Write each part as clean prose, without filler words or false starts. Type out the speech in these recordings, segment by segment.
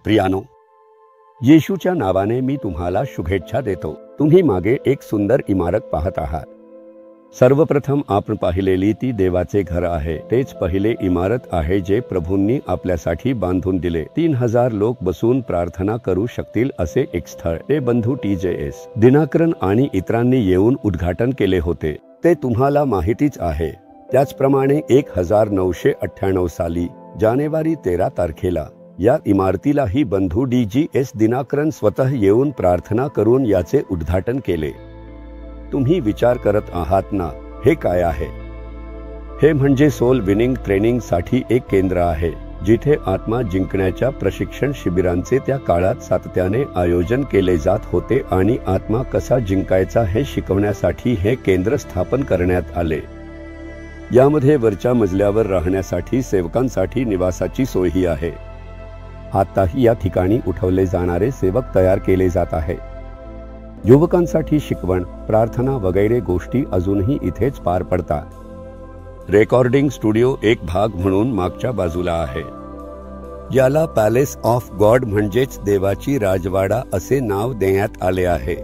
प्रियानो, येशूच्या नावाने मी तुम्हाला शुभेच्छा देतो। तुम्ही मागे एक सुंदर इमारत पाहत आहात। सर्वप्रथम आपण पाहिलेली ती देवाचे घर आहे। तेच पहिले इमारत आहे जे प्रभूंनी आपल्यासाठी बांधून दिले। 3000 लोक बसून प्रार्थना करू शकतील असे एक स्थळ। ते बंधू TJS दिनाकरन आणि इतरांनी येऊन उद्घाटन केले होते। ते तुम्हाला माहितीच आहे। त्याचप्रमाणे 1998 साली जानेवारी 13 तारखेला या इमारतीलाही बंधू DJS दिनाकरन स्वतः येऊन प्रार्थना करून याचे उद्घाटन केले। तुम्ही विचार करत आहात ना, हे काय आहे? हे म्हणजे सोल विनिंग ट्रेनिंग साठी एक केंद्र आहे, जिथे आत्मा जिंकण्याच्या प्रशिक्षण शिबिरांचे त्या काळात सातत्याने आयोजन केले जात होते आणि आत्मा कसा जिंकायचा हे शिकवण्यासाठी हे केंद्र स्थापन करण्यात आले। यामध्ये वरच्या मजल्यावर राहण्यासाठी सेवकांसाठी निवासाची सोयही आहे। आताही या ठिकाणी उठवले जाणारे सेवक तयार केले जात आहे। युवकांसाठी शिकवण, प्रार्थना वगैरे गोष्टी अजूनही इथेच पार पडतात। रेकॉर्डिंग स्टुडिओ एक भाग म्हणून मागच्या बाजूला आहे। याला पॅलेस ऑफ गॉड म्हणजेच देवाची राजवाडा असे नाव देण्यात आले आहे।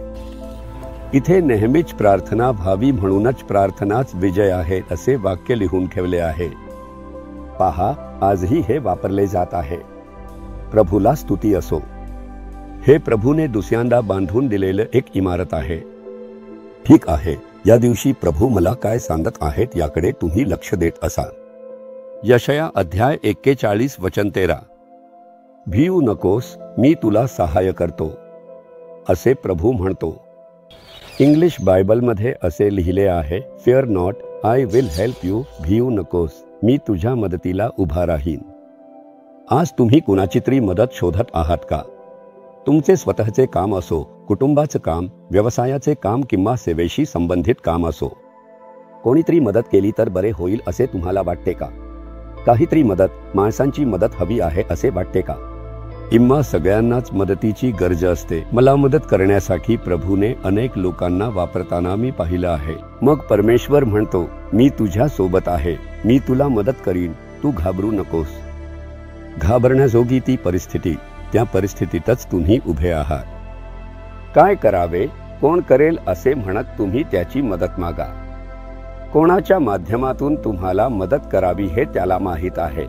इथे नेहमीच प्रार्थना व्हावी म्हणूनच प्रार्थनाच विजय आहे असे वाक्य लिहून ठेवले आहे। पहा, आजही हे वापरले जात आहे। प्रभूला स्तुती असो। हे प्रभूने दुसऱ्यांदा बांधून दिलेले एक इमारत आहे। ठीक आहे, या दिवशी प्रभू मला काय सांगत आहेत याकडे तुम्ही लक्ष देत असाल। यशया अध्याय 41 वचन 13, भिऊ नकोस, मी तुला सहाय्य करतो, असे प्रभू म्हणतो। इंग्लिश बायबलमध्ये असे लिहिले आहे, fear not, I will help you, भिऊ नकोस, मी तुझ्या मदतीला उभा राहीन। आज तुम्ही कुणाची तरी मदत शोधत आहात का? तुमचे स्वतःचे काम असो, कुटुंबाचे काम, व्यवसायाचे काम किंवा सेवेशी संबंधित काम असो, कोणीतरी मदत केली तर बरे होईल असे तुम्हाला वाटते का? काहीतरी मदत, माणसांची मदत हवी आहे असे वाटते का? इम्मा सगळ्यांनाच मदतीची गरज असते। मला मदत करण्यासाठी प्रभूने अनेक लोकांना वापरताना मी पाहिलं आहे। मग परमेश्वर म्हणतो, मी तुझ्या सोबत आहे, मी तुला मदत करीन, तू घाबरू नकोस। घाबरण्याजोगी ती परिस्थिती, त्या परिस्थितीतच तुम्ही उभे आहात। काय करावे, कोण करेल असे म्हणत तुम्ही त्याची मदत मागा। कोणाच्या माध्यमातून तुम्हाला मदत करावी हे त्याला माहीत आहे।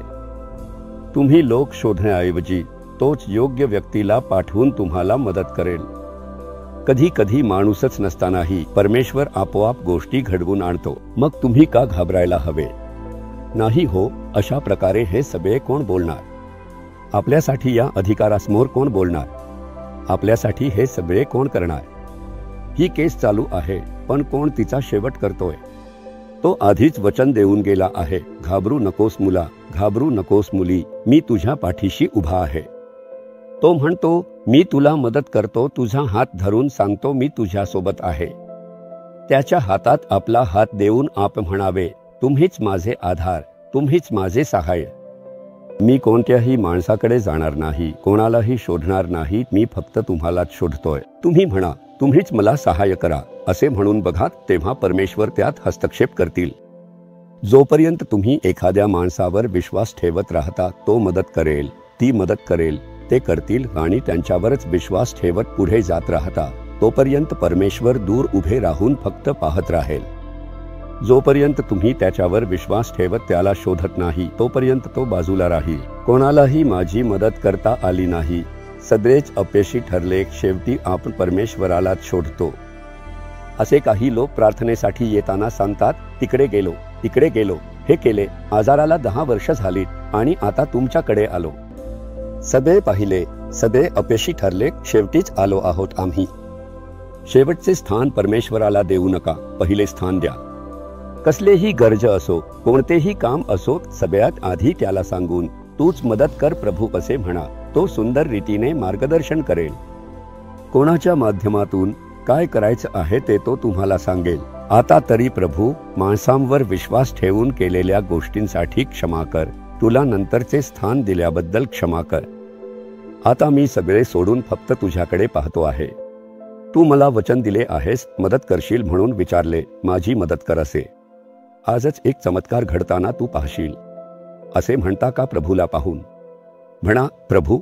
तुम्ही लोक शोधण्याऐवजी तोच योग्य व्यक्तीला पाठवून तुम्हाला मदत करेल। कधी कधी माणूसच नसतानाही परमेश्वर आपोआप गोष्टी घडवून आणतो। मग तुम्ही का घाबरायला हवे? नाही हो, अशा प्रकारे हे सगळे कोण बोलणार? आपल्यासाठी या अधिकारासमोर कोण बोलणार? आपल्यासाठी हे सगळे कोण करणार? ही केस चालू आहे, पण कोण तिचा शेवट करतोय? तो आधीच वचन देऊन गेला आहे, घाबरू नकोस मुला, घाबरू नकोस मुली, मी तुझ्या पाठीशी उभा आहे। तो म्हणतो, मी तुला मदत करतो, तुझा हात धरून सांगतो मी तुझ्या सोबत आहे। त्याच्या हातात आपला हात देऊन आप म्हणावे, तुम्हीच माझे आधार, तुम्हीच माझे सहाय्य। मी कोणत्याही माणसाकडे जाणार नाही, कोणालाही शोधणार नाही, मी फक्त तुम्हालाच शोधतोय। तुम्ही म्हणा, तुम्हीच मला सहाय्य करा असे म्हणून बघा, तेव्हा परमेश्वर त्यात हस्तक्षेप करतील। जोपर्यंत तुम्ही एखाद्या माणसावर विश्वास ठेवत राहता, तो मदत करेल, ती मदत करेल, ते करतील आणि त्यांच्यावरच विश्वास ठेवत पुढे जात राहता, तोपर्यंत परमेश्वर दूर उभे राहून फक्त पाहत राहील। जोपर्यंत तुम्ही त्याच्यावर विश्वास ठेवत त्याला शोधत नाही, तोपर्यंत तो बाजूला राहील। कोणालाही माझी मदत करता आली नाही, सगळेच अपयशी ठरले, शेवटी आपण परमेश्वरालाच शोधतो। असे काही लोक प्रार्थनेसाठी येताना सांगतात, तिकडे गेलो, इकडे गेलो, हे केले, आजाराला 10 वर्ष झाली आणि आता तुमच्याकडे आलो। सगळे पाहिले, सगळे अपयशी ठरले, शेवटीच आलो आहोत आम्ही। शेवटचे स्थान परमेश्वराला देऊ नका, पहिले स्थान द्या। कसलेही गरज असो, कोणतेही काम असो, सगळ्यात आधी त्याला सांगून तूच मदत कर प्रभू असे म्हणा, तो सुंदर रीतीने मार्गदर्शन करेल। कोणाच्या माध्यमातून काय करायचं आहे ते तो तुम्हाला सांगेल। आता तरी प्रभू, माणसांवर विश्वास ठेवून केलेल्या गोष्टींसाठी क्षमा कर, तुला नंतरचे स्थान दिल्याबद्दल क्षमा कर। आता मी सगळे सोडून फक्त तुझ्याकडे पाहतो आहे। तू मला वचन दिले आहेस, मदत करशील म्हणून विचारले, माझी मदत कर असे. आजच एक चमत्कार घडताना तू पाहशील. असे म्हणता का प्रभूला पाहून? म्हणा, प्रभू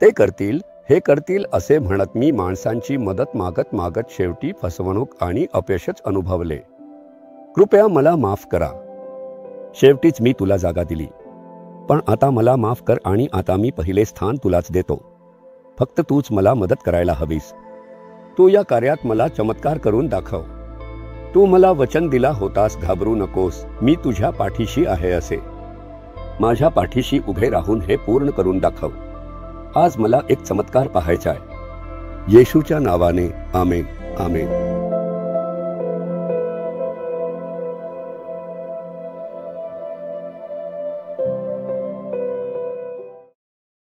ते करतील, हे करतील असे म्हणत मी माणसांची मदत मागत मागत शेवटी फसवणूक आणि अपयशच अनुभवले. कृपया मला माफ करा. शेवटीच मी तुला जागा दिली. पण आता मला माफ कर आणि आता मी पहिले स्थान तुलाच देतो. फक्त तूच मला मदत करायला हवीस. तू या कार्यात मला चमत्कार करून दाखव. तू मला वचन दिला होतास, घाबरू नकोस, मी तुझ्या पाठीशी आहे असे. माझ्या पाठीशी उभे राहून हे पूर्ण करून दाखव. आज मला एक चमत्कार पाहायचा आहे. येशूच्या नावाने आमेन, आमेन.